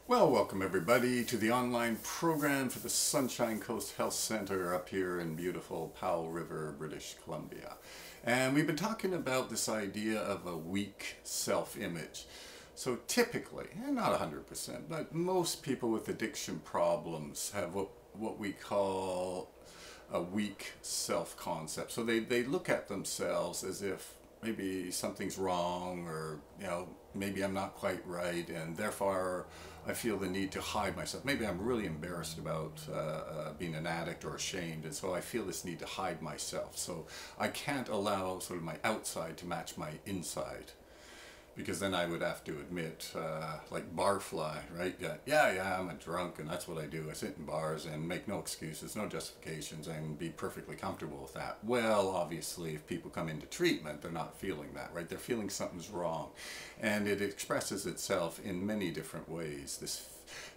Well, welcome everybody to the online program for the Sunshine Coast Health Center up here in beautiful Powell River, British Columbia. And we've been talking about this idea of a weak self-image. So typically, and not 100%, but most people with addiction problems have what we call a weak self-concept. So they look at themselves as if maybe something's wrong, or maybe I'm not quite right, and therefore I feel the need to hide myself. Maybe I'm really embarrassed about being an addict or ashamed, and so I feel this need to hide myself. So I can't allow sort of my outside to match my inside, because then I would have to admit, like Barfly, right? Yeah, I'm a drunk and that's what I do. I sit in bars and make no excuses, no justifications, and be perfectly comfortable with that. Well, obviously, if people come into treatment, they're not feeling that, right? They're feeling something's wrong. And it expresses itself in many different ways.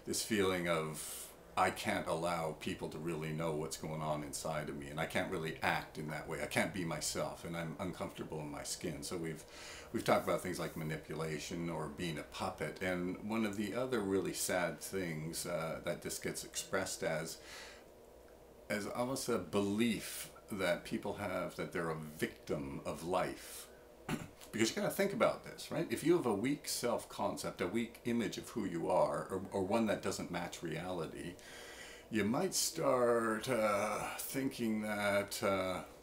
This feeling of, I can't allow people to really know what's going on inside of me, and I can't really act in that way. I can't be myself, and I'm uncomfortable in my skin. So we've talked about things like manipulation or being a puppet, and one of the other really sad things that this gets expressed as almost a belief that people have that they're a victim of life. Because you got to think about this, right? If you have a weak self-concept, a weak image of who you are, or one that doesn't match reality, you might start thinking that,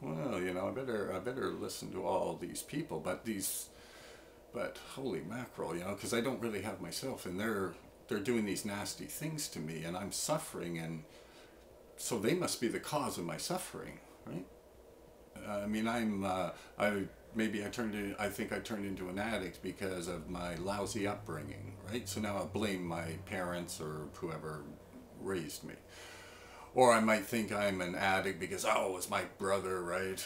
well, I better listen to all these people, but holy mackerel, because I don't really have myself, and they're doing these nasty things to me, and I'm suffering, and so they must be the cause of my suffering, right? I mean, I think I turned into an addict because of my lousy upbringing, right? So now I blame my parents or whoever raised me. Or I might think I'm an addict because, oh, it was my brother, right?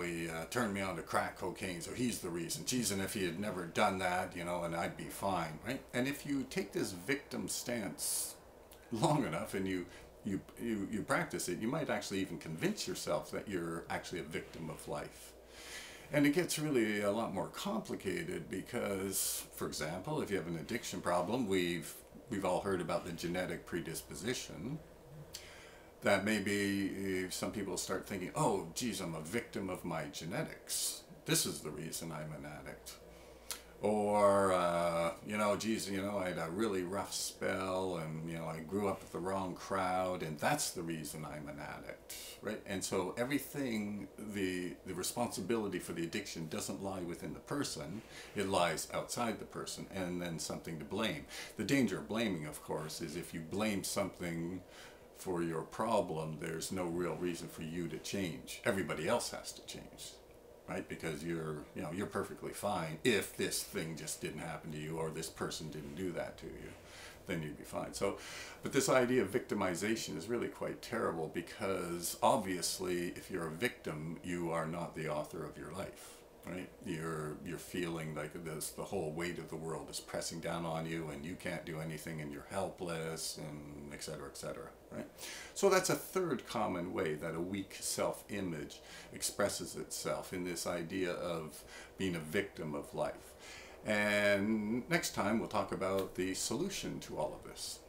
He turned me on to crack cocaine, so he's the reason. Geez, and if he had never done that, and I'd be fine, right? And if you take this victim stance long enough and you practice it, you might actually even convince yourself that you're actually a victim of life. And it gets really a lot more complicated because, for example, if you have an addiction problem, we've all heard about the genetic predisposition. That maybe some people start thinking, oh, geez, I'm a victim of my genetics. This is the reason I'm an addict. Or, geez, I had a really rough spell, and, I grew up with the wrong crowd, and that's the reason I'm an addict, right? And so everything, the responsibility for the addiction doesn't lie within the person, it lies outside the person, and then something to blame. The danger of blaming, of course, is if you blame something for your problem, there's no real reason for you to change. Everybody else has to change. Right? Because you're perfectly fine if this thing just didn't happen to you, or this person didn't do that to you, then you'd be fine. So, but this idea of victimization is really quite terrible, because obviously if you're a victim, you are not the author of your life, right? You're feeling like the whole weight of the world is pressing down on you, and you can't do anything, and you're helpless, and et cetera, right? So that's a third common way that a weak self-image expresses itself, in this idea of being a victim of life. And next time we'll talk about the solution to all of this.